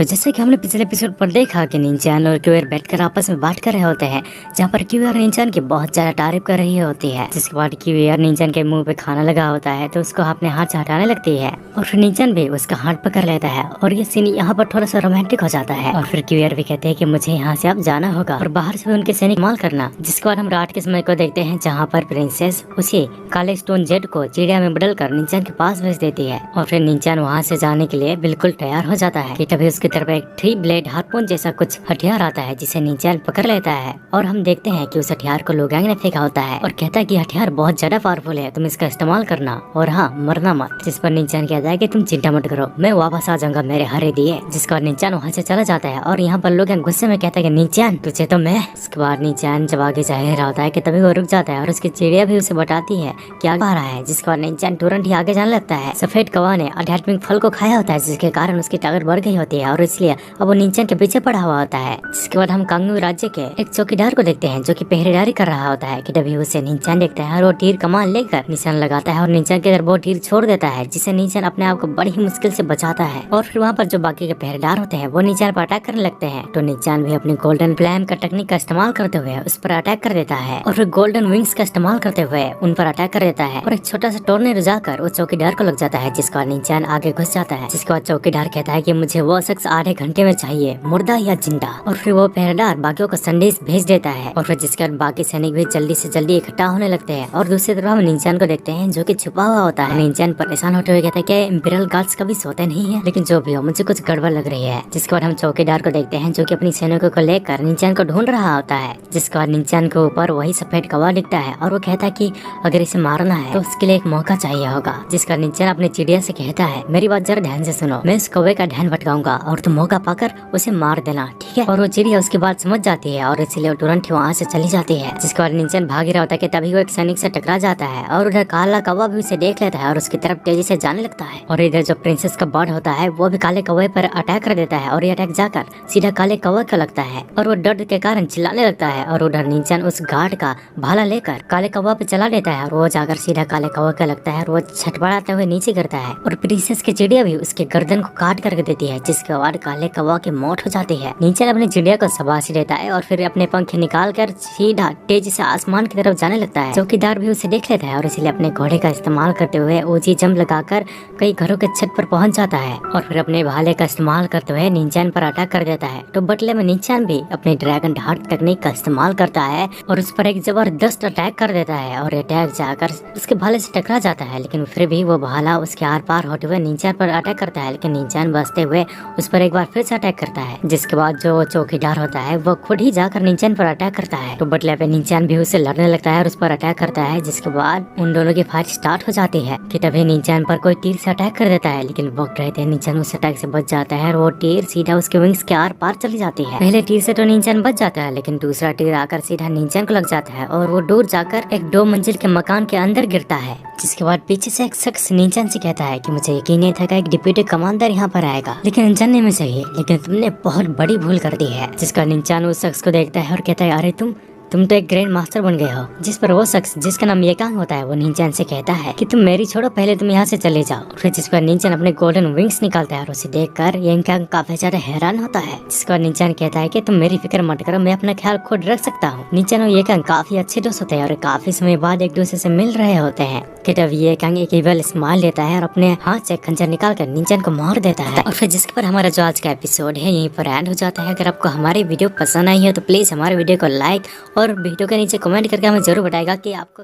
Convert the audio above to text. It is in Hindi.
तो जैसे कि हमने पिछले एपिसोड पर देखा कि निंजान और क्यूआर बैठकर आपस में बात कर रहे होते हैं, जहाँ पर क्यूआर निंजान की बहुत ज्यादा तारीफ कर रही होती है। जिसके बाद क्यूआर निंजान के मुंह पे खाना लगा होता है तो उसको अपने हाथ से हटाने लगती है और फिर निंजान भी उसका हाथ पकड़ लेता है और ये सीन यहाँ पर थोड़ा सा रोमांटिक हो जाता है। और फिर क्यूआर भी कहते हैं कि मुझे यहाँ से अब जाना होगा और बाहर से भी उनके सैनिक माल करना। जिसके बाद हम रात के समय को देखते हैं जहाँ पर प्रिंसेस उसे काले स्टोन जेट को चिड़िया में बदल कर निंजान के पास भेज देती है और फिर निंजान वहाँ से जाने के लिए बिल्कुल तैयार हो जाता है कि तभी उसकी तरफ एक 3 ब्लेड हार्पून जैसा कुछ हथियार आता है जिसे निंजान पकड़ लेता है और हम देखते हैं कि उस हथियार को लोगांग ने फेंका होता है और कहता है कि हथियार बहुत ज्यादा पावरफुल है, तुम इसका इस्तेमाल करना और हाँ मरना मत। जिस पर निंजान कहता है कि तुम चिंता मत करो, मैं वापस आ जाऊंगा मेरे हरे दिए। जिसके बाद निंजान वहाँ से चला जाता है और यहाँ पर लोगांग गुस्से में कहता है कि निंजान तुझे तो मैं। उसके बाद निंजान जब आगे जा रहा होता है कि तभी वो रुक जाता है और उसकी चिड़िया भी उसे बताती है कि आगे आ रहा है। जिसके बाद निंजान तुरंत ही आगे जाने लगता है। सफेद कौवा ने आध्यात्मिक फल को खाया होता है जिसके कारण उसकी ताकत बढ़ गई होती है और इसलिए अब वो निंजान के पीछे पड़ा हुआ होता है। जिसके बाद हम कांगू राज्य के एक चौकीदार को देखते हैं जो कि पहरेदारी कर रहा होता है कि तभी उसे निंजान देखता है और वो तीर कमान लेकर निशान लगाता है और निंजान की तरफ वो तीर छोड़ देता है जिससे निंजान अपने आप को बड़ी ही मुश्किल से बचाता है। और फिर वहाँ पर जो बाकी के पहरेदार होते हैं वो निंजान पर अटैक करने लगते हैं तो निंजान भी अपनी गोल्डन फ्लैम का टेक्निक का इस्तेमाल करते हुए उस पर अटैक कर देता है और फिर गोल्डन विंग्स का इस्तेमाल करते हुए उन पर अटैक कर देता है और एक छोटा सा टोर्नेडो जाकर वो चौकीदार को लग जाता है। जिसके बाद निंजान आगे घुस जाता है। जिसके बाद चौकीदार कहता है कि मुझे वो शख्स आधे घंटे में चाहिए, मुर्दा या जिंदा। और फिर वो पहरेदार बाकियों को संदेश भेज देता है और फिर जिसके बाद बाकी सैनिक भी जल्दी से जल्दी इकट्ठा होने लगते हैं। और दूसरी तरफ हम निंजान को देखते हैं जो कि छुपा हुआ होता है। निंजान परेशान होते हुए कहता है कि इंपीरियल गार्ड्स कभी सोते नहीं है, लेकिन जो भी हो मुझे कुछ गड़बड़ लग रही है। जिसके बाद हम चौकीदार को देखते हैं जो कि अपनी सैनिकों को लेकर निंजान को ढूंढ रहा होता है। जिसके बाद निंजान के ऊपर वही सफेद कौवा दिखता है और वो कहता है कि अगर इसे मारना है तो उसके लिए एक मौका चाहिए होगा। जिसका निंजान अपने चिड़िया से कहता है मेरी बात जरा ध्यान से सुनो, मैं इस कौवे का ध्यान भटकाऊंगा और तुम मौका पाकर उसे मार देना, ठीक है। और वो चिड़िया उसकी बात समझ जाती है और इसलिए वो तुरंत ही वहाँ से चली जाती है। जिसके बाद निंजान भाग रहा होता है कि तभी वो एक सैनिक से टकरा जाता है और उधर काला कौवा भी उसे देख लेता है और उसकी तरफ तेजी से जाने लगता है। और इधर जो प्रिंसेस का बर्ड होता है वो भी काले कौवे पर अटैक कर देता है और ये अटैक जाकर सीधा काले कौवे को लगता है और वो दर्द के कारण चिल्लाने लगता है। और उधर निंजान उस गार्ड का भाला लेकर काले कौवा पे चला देता है और वो जाकर सीधा काले कौवे का लगता है और वो छटपटाते हुए नीचे गिरता है और प्रिंसेस की चिड़िया भी उसके गर्दन को काट करके देती है। जिसके बाद काले कौवा की मौत हो जाती है। निंजान अपनी चिड़िया को शाबाशी देता है और फिर अपने पंख निकाल कर सीधा तेजी से आसमान की तरफ जाने लगता है। चौकीदार भी उसे देख लेता है और इसलिए अपने घोड़े का इस्तेमाल करते हुए ऊंची जंप लगाकर कई घरों के छत पर पहुंच जाता है और फिर अपने भाले का इस्तेमाल करते हुए निंजान पर अटैक कर देता है। तो बदले में निंजान भी अपने ड्रैगन डार्ट तकनीक का इस्तेमाल करता है और उस पर एक जबरदस्त अटैक कर देता है और अटैक जाकर उसके भाले से टकरा जाता है। लेकिन फिर भी वो भाला उसके आर पार होते हुए निंजान पर अटैक करता है, लेकिन निंजान बचते हुए उस पर एक बार फिर से अटैक करता है। जिसके बाद जो चौकीदार होता है वो खुद ही जाकर निंजान पर अटैक करता है। तो बदले पे निंजान भी उससे लड़ने लगता है और उस पर अटैक करता है। जिसके बाद उन दोनों की फाइट स्टार्ट हो जाती है कि तभी निंजान पर कोई तीर से अटैक कर देता है, लेकिन वक्त रहते निंजान उस अटैक से बच जाता है और वो तीर सीधा उसके विंग्स के आर पार चली जाती है। पहले तीर से तो निंजान बच जाता है, लेकिन दूसरा तीर आकर सीधा निंजान को लग जाता है और वो दूर जाकर एक 2 मंजिल के मकान के अंदर गिरता है। जिसके बाद पीछे से एक शख्स निंजान से कहता है कि मुझे यकीन नहीं था कि एक डिप्टी कमांडर यहाँ पर आएगा, लेकिन जानने में सही, लेकिन तुमने बहुत बड़ी भूल कर दी है। जिसका निंजान उस शख्स को देखता है और कहता है अरे तुम तो एक ग्रैंड मास्टर बन गए हो। जिस पर वो शख्स जिसका नाम येकांग होता है वो निंजान से कहता है कि तुम मेरी छोड़ो, पहले तुम यहाँ से चले जाओ। फिर जिस पर निंजान अपने गोल्डन विंग्स निकालता है और उसे देखकर येकांग काफी ज्यादा हैरान होता है। जिसका निंजान कहता है कि तुम मेरी फिक्र मत करो, मैं अपना ख्याल खुद रख सकता हूँ। निंजान और येकांग काफी अच्छे दोस्त होते हैं और काफी समय बाद एक दूसरे से मिल रहे होते हैं कि तब येकांग एक इवल स्माइल लेता है और अपने हाथ से खंजर निकाल कर निंजान को मार देता है। और फिर जिसके पर हमारा जो आज का एपिसोड है यहीं पर एंड हो जाता है। अगर आपको हमारी वीडियो पसंद आई है तो प्लीज हमारे वीडियो को लाइक और वीडियो के नीचे कमेंट करके हमें जरूर बताएगा कि आपको